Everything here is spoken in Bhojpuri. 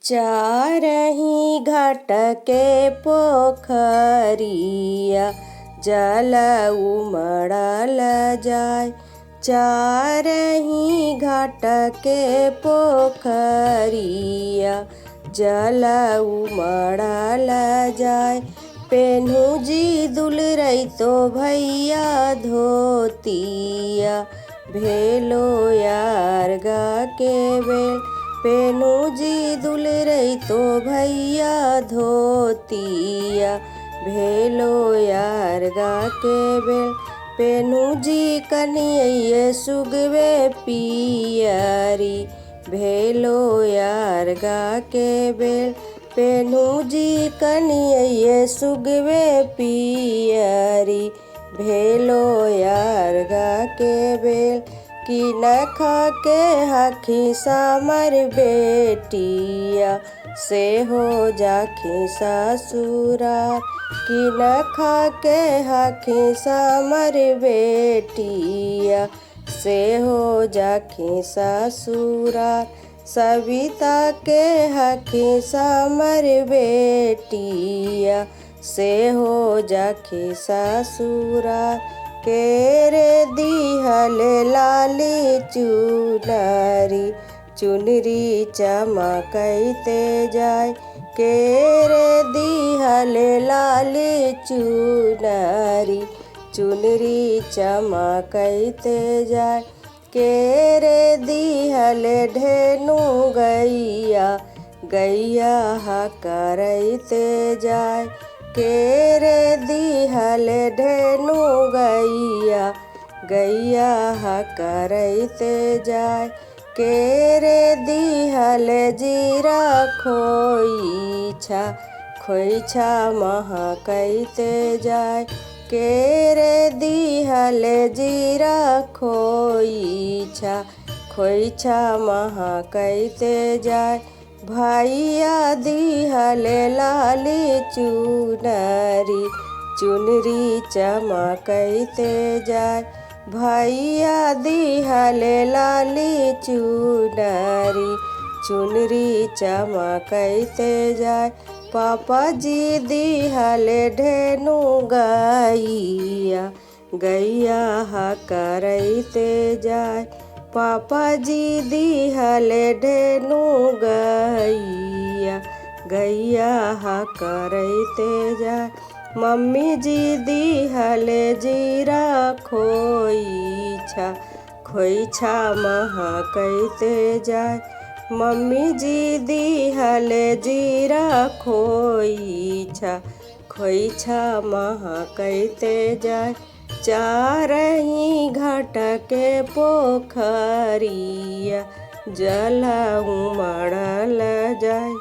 चारही घाट के पोखरिया जल उमड़ल जाय। चारही घाट के पोखरिया जल उमड़ल जाय। पेन्हू जी दुलरई तो भैया धोतिया भेलो यार गा के बेल। पेन्हू जी दुलरई तो भैया धोतिया भेलो यार गा के बेल। पेन्हू जी कनिये सुगवे पियरी भेलो यार गा के बेल। पेन्हू जी कनिये सुगवे पियरी भेलो यार गा के बेल। कि न खा के हाखी सामर बेटिया से हो जाखी ससुरार। कि न खा के हाखी सामर बेटिया से हो जाखी ससुरार। सविता के हाखी सामर बेटिया से हो जाखी ससुरार। केरे दिहल लाली चुनरी चुनरी चमकैते जाय। केरे दिहल लाली चुनरी चुनरी चमकैते जाय। केरे दिहल ढेनु गैया गैया हकरैते जाय। केरे दिहल ढेनु गैया गैया हकरैते जाय। केरे दिहल जीरा खोइछा खोइछा महकैते जाय। केरे दिहल जीरा खोइछा खोइछा महकैते जाय। भैया दिहल लाली चुनरी चुनरी चमकैते जाय। भैया दिहल लाली चुनरी चुनरी चमकैते जाय। पापा जी दिहल ढेनु गैया गैया हकरैते जाय। पापा जी दिहल ढेनु गैया गैया हकरैते जाय। मम्मी जी दिहल जीरा खोइछा खोइछा महकैते जाय। मम्मी जी दिहल जीरा खोइछा खोइछा महकैते जाय। चारही घाट के पोखरिया जल उमड़ल जाय।